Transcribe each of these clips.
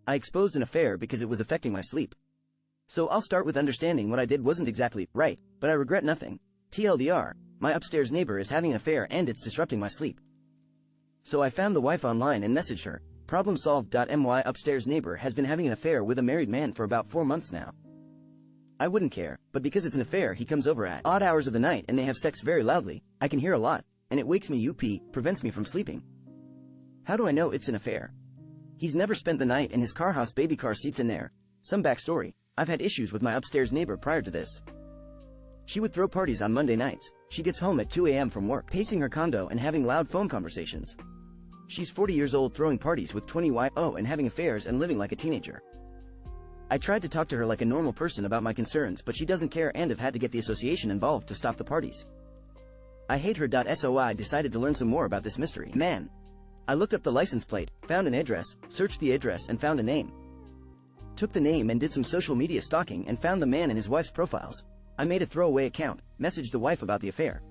I exposed an affair because it was affecting my sleep. So I'll start with understanding what I did wasn't exactly right, but I regret nothing. TLDR, my upstairs neighbor is having an affair and it's disrupting my sleep. So I found the wife online and messaged her. Problem solved. My upstairs neighbor has been having an affair with a married man for about 4 months now. I wouldn't care, but because it's an affair he comes over at odd hours of the night and they have sex very loudly, I can hear a lot, and it wakes me up, prevents me from sleeping. How do I know it's an affair? He's never spent the night in his car house, baby car seats in there. Some backstory, I've had issues with my upstairs neighbor prior to this. She would throw parties on Monday nights. She gets home at 2 a.m. from work, pacing her condo and having loud phone conversations. She's 40 years old throwing parties with 20 YO and having affairs and living like a teenager. I tried to talk to her like a normal person about my concerns, but she doesn't care and have had to get the association involved to stop the parties. I hate her. So I decided to learn some more about this mystery man. I looked up the license plate, found an address, searched the address and found a name. Took the name and did some social media stalking and found the man and his wife's profiles. I made a throwaway account, messaged the wife about the affair.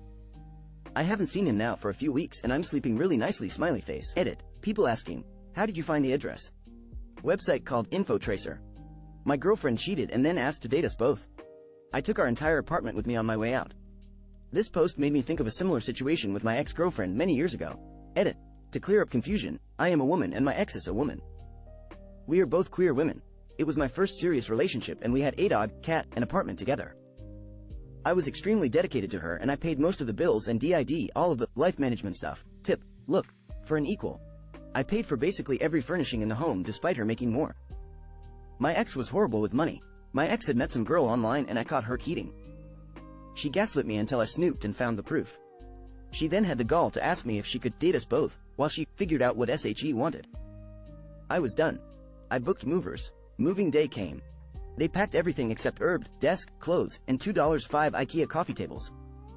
I haven't seen him now for a few weeks and I'm sleeping really nicely, smiley face. Edit. People asking, how did you find the address? Website called InfoTracer. My girlfriend cheated and then asked to date us both. I took our entire apartment with me on my way out. This post made me think of a similar situation with my ex-girlfriend many years ago. Edit. To clear up confusion, I am a woman and my ex is a woman. We are both queer women. It was my first serious relationship and we had a dog, cat, and apartment together. I was extremely dedicated to her and I paid most of the bills and DID all of the life management stuff. Tip, look, for an equal. I paid for basically every furnishing in the home despite her making more. My ex was horrible with money. My ex had met some girl online and I caught her cheating. She gaslit me until I snooped and found the proof. She then had the gall to ask me if she could date us both, while she figured out what SHE wanted. I was done. I booked movers. Moving day came. They packed everything except herb, desk, clothes, and $2.05 IKEA coffee tables.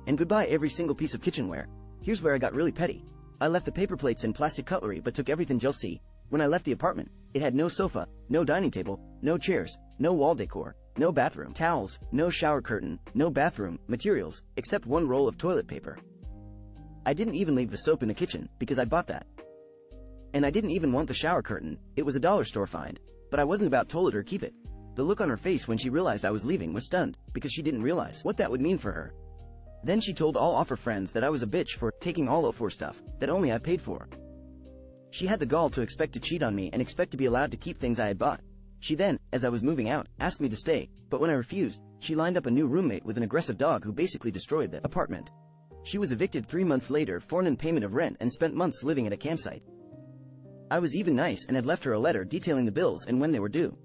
And goodbye every single piece of kitchenware. Here's where I got really petty. I left the paper plates and plastic cutlery but took everything. You'll see. When I left the apartment, it had no sofa, no dining table, no chairs, no wall decor, no bathroom towels, no shower curtain, no bathroom materials, except one roll of toilet paper. I didn't even leave the soap in the kitchen, because I bought that. And I didn't even want the shower curtain, it was a dollar store find, but I wasn't about to let her keep it. The look on her face when she realized I was leaving was stunned, because she didn't realize what that would mean for her. Then she told all of her friends that I was a bitch for taking all of her stuff, that only I paid for. She had the gall to expect to cheat on me and expect to be allowed to keep things I had bought. She then, as I was moving out, asked me to stay, but when I refused, she lined up a new roommate with an aggressive dog who basically destroyed the apartment. She was evicted 3 months later for non-payment of rent and spent months living at a campsite. I was even nice and had left her a letter detailing the bills and when they were due.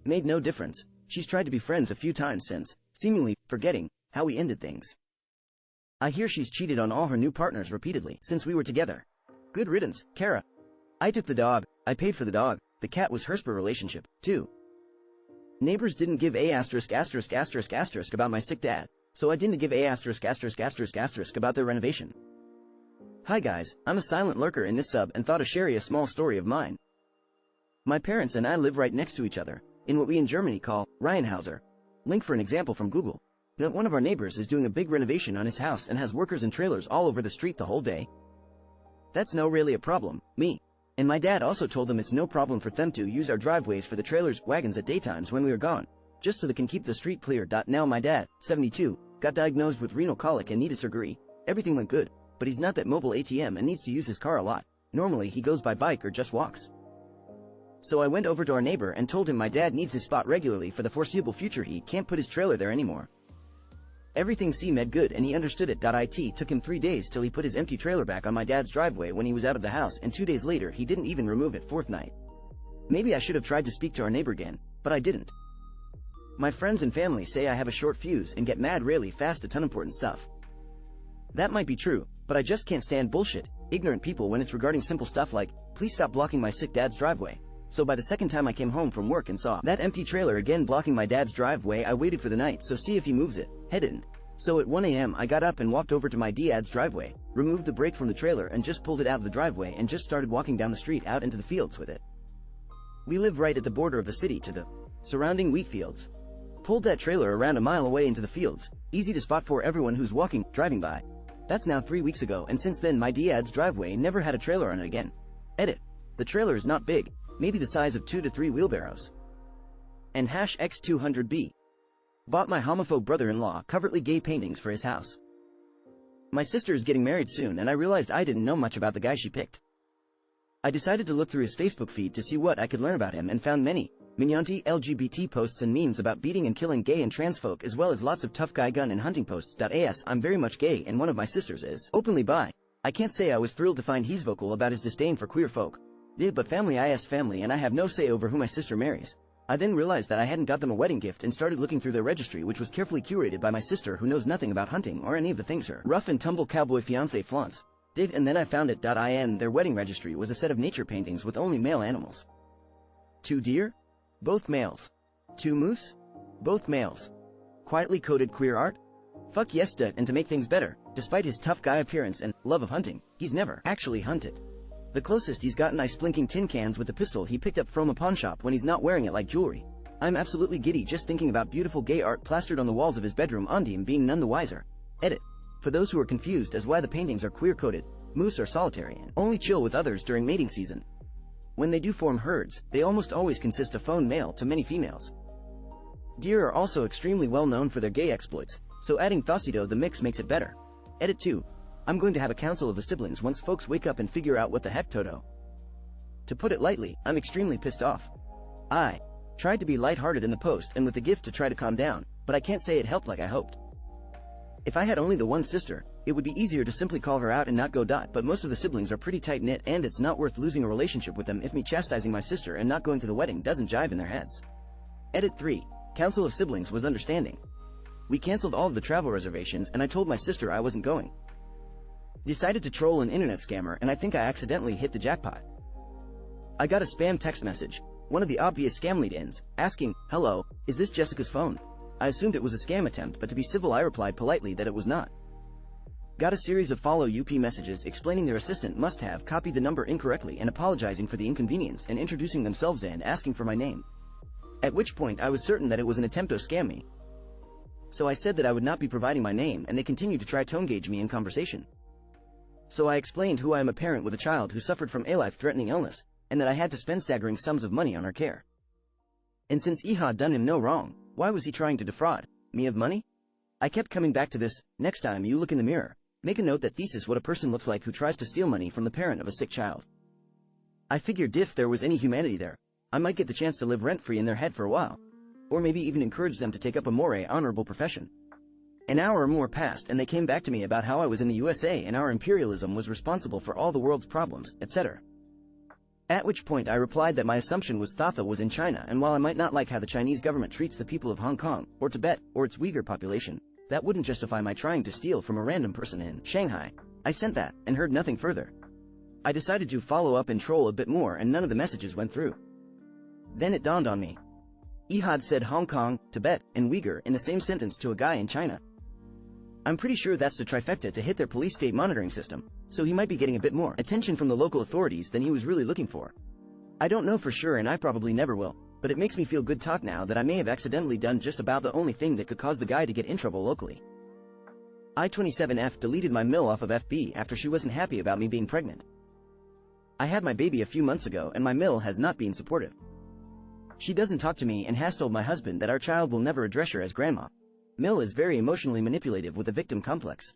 Made no difference. She's tried to be friends a few times since, seemingly forgetting how we ended things. I hear she's cheated on all her new partners repeatedly since we were together. Good riddance, Kara. I took the dog, I paid for the dog, the cat was hers per relationship, too. Neighbors didn't give a **** about my sick dad, so I didn't give a **** about their renovation. Hi guys, I'm a silent lurker in this sub and thought to share a small story of mine. My parents and I live right next to each other, in what we in Germany call Reihenhauser. Link for an example from Google. But one of our neighbors is doing a big renovation on his house and has workers and trailers all over the street the whole day. That's no really a problem, me. And my dad also told them it's no problem for them to use our driveways for the trailers, wagons at daytimes when we are gone, just so they can keep the street clear. Now my dad, 72, got diagnosed with renal colic and needed surgery. Everything went good, but he's not that mobile ATM and needs to use his car a lot. Normally he goes by bike or just walks. So I went over to our neighbor and told him my dad needs his spot regularly for the foreseeable future. He can't put his trailer there anymore. Everything seemed good and he understood it. It took him 3 days till he put his empty trailer back on my dad's driveway when he was out of the house, and 2 days later he didn't even remove it. Fourth night. Maybe I should have tried to speak to our neighbor again, but I didn't. My friends and family say I have a short fuse and get mad really fast at important stuff. That might be true, but I just can't stand bullshit, ignorant people when it's regarding simple stuff like, please stop blocking my sick dad's driveway. So by the second time I came home from work and saw that empty trailer again blocking my dad's driveway, I waited for the night so see if he moves it. He didn't. So at 1 a.m. I got up and walked over to my dad's driveway, removed the brake from the trailer and just pulled it out of the driveway and just started walking down the street out into the fields with it. We live right at the border of the city to the surrounding wheat fields. Pulled that trailer around a mile away into the fields, easy to spot for everyone who's driving by. That's now 3 weeks ago, and since then my dad's driveway never had a trailer on it again. Edit. The trailer is not big, maybe the size of 2 to 3 wheelbarrows. And #X200B. Bought my homophobe brother-in-law covertly gay paintings for his house. My sister is getting married soon and I realized I didn't know much about the guy she picked. I decided to look through his Facebook feed to see what I could learn about him and found many mignonti LGBT posts and memes about beating and killing gay and trans folk, as well as lots of tough guy gun and hunting posts. As I'm very much gay and one of my sisters is openly bi. I can't say I was thrilled to find he's vocal about his disdain for queer folk. But family is family and I have no say over who my sister marries. I then realized that I hadn't got them a wedding gift and started looking through their registry, which was carefully curated by my sister who knows nothing about hunting or any of the things her rough and tumble cowboy fiancé flaunts. And then I found it. Their wedding registry was a set of nature paintings with only male animals. 2 deer? Both males. 2 moose? Both males. Quietly coded queer art? Fuck yes. And to make things better, despite his tough guy appearance and love of hunting, he's never actually hunted. The closest he's gotten is blinking tin cans with a pistol he picked up from a pawn shop when he's not wearing it like jewelry. I'm absolutely giddy just thinking about beautiful gay art plastered on the walls of his bedroom, on him being none the wiser. Edit. For those who are confused as why the paintings are queer-coded, moose are solitary and only chill with others during mating season. When they do form herds, they almost always consist of phone male to many females. Deer are also extremely well known for their gay exploits, so adding Thocido the mix makes it better. Edit 2. I'm going to have a council of the siblings once folks wake up and figure out what the heck Toto. To put it lightly, I'm extremely pissed off. I tried to be lighthearted in the post and with the gift to try to calm down, but I can't say it helped like I hoped. If I had only the one sister, it would be easier to simply call her out and not go. But most of the siblings are pretty tight-knit and it's not worth losing a relationship with them if me chastising my sister and not going to the wedding doesn't jive in their heads. Edit 3. Council of Siblings was understanding. We canceled all of the travel reservations and I told my sister I wasn't going. Decided to troll an internet scammer and I think I accidentally hit the jackpot. I got a spam text message, one of the obvious scam lead-ins, asking, "Hello, is this Jessica's phone?" I assumed it was a scam attempt, but to be civil I replied politely that it was not. Got a series of follow up messages explaining their assistant must have copied the number incorrectly and apologizing for the inconvenience and introducing themselves and asking for my name. At which point I was certain that it was an attempt to scam me. So I said that I would not be providing my name and they continued to try to engage me in conversation. So I explained who I am, a parent with a child who suffered from a life-threatening illness, and that I had to spend staggering sums of money on her care. And since he had done him no wrong, why was he trying to defraud me of money? I kept coming back to this. Next time you look in the mirror, make a note that thesis what a person looks like who tries to steal money from the parent of a sick child. I figured if there was any humanity there, I might get the chance to live rent-free in their head for a while. Or maybe even encourage them to take up a more honorable profession. An hour or more passed and they came back to me about how I was in the USA and our imperialism was responsible for all the world's problems, etc. At which point I replied that my assumption was Thatha was in China, and while I might not like how the Chinese government treats the people of Hong Kong, or Tibet, or its Uyghur population, that wouldn't justify my trying to steal from a random person in Shanghai. I sent that, and heard nothing further. I decided to follow up and troll a bit more and none of the messages went through. Then it dawned on me. Ehad said Hong Kong, Tibet, and Uyghur in the same sentence to a guy in China. I'm pretty sure that's the trifecta to hit their police state monitoring system, so he might be getting a bit more attention from the local authorities than he was really looking for. I don't know for sure and I probably never will, but it makes me feel good talk now that I may have accidentally done just about the only thing that could cause the guy to get in trouble locally. I-27F deleted my mill off of FB after she wasn't happy about me being pregnant. I had my baby a few months ago and my mill has not been supportive. She doesn't talk to me and has told my husband that our child will never address her as grandma. Mill is very emotionally manipulative with a victim complex.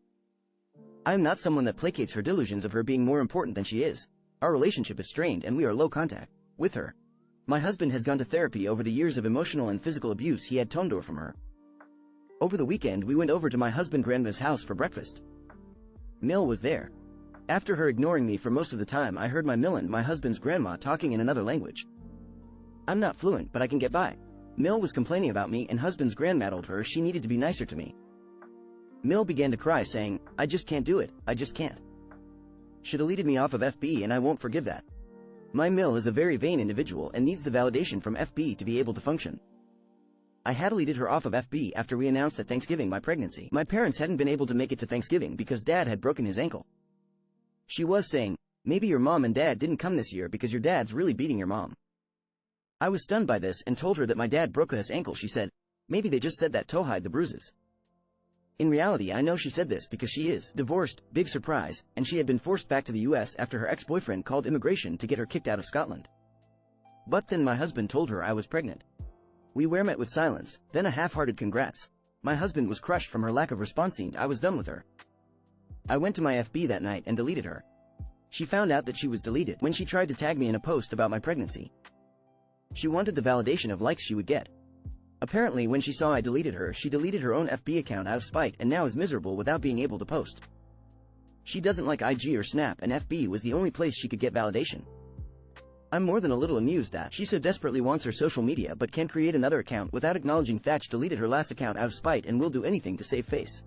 I am not someone that placates her delusions of her being more important than she is. Our relationship is strained and we are low contact with her. My husband has gone to therapy over the years of emotional and physical abuse he had to endure from her. Over the weekend we went over to my husband grandma's house for breakfast. Mill was there. After her ignoring me for most of the time, I heard my husband's grandma talking in another language. I'm not fluent, but I can get by. Mill was complaining about me and husband's grandma told her she needed to be nicer to me. Mill began to cry saying, "I just can't do it, I just can't." She deleted me off of FB and I won't forgive that. My Mill is a very vain individual and needs the validation from FB to be able to function. I had deleted her off of FB after we announced at Thanksgiving my pregnancy. My parents hadn't been able to make it to Thanksgiving because dad had broken his ankle. She was saying, "Maybe your mom and dad didn't come this year because your dad's really beating your mom." I was stunned by this and told her that my dad broke his ankle. She said, "Maybe they just said that to hide the bruises." In reality, I know she said this because she is divorced, big surprise, and she had been forced back to the US after her ex-boyfriend called immigration to get her kicked out of Scotland. But then my husband told her I was pregnant. We were met with silence, then a half-hearted congrats. My husband was crushed from her lack of response and I was done with her. I went to my FB that night and deleted her. She found out that she was deleted when she tried to tag me in a post about my pregnancy. She wanted the validation of likes she would get. Apparently when she saw I deleted her, she deleted her own FB account out of spite and now is miserable without being able to post. She doesn't like IG or Snap and FB was the only place she could get validation. I'm more than a little amused that she so desperately wants her social media but can't create another account without acknowledging Thatch deleted her last account out of spite and will do anything to save face.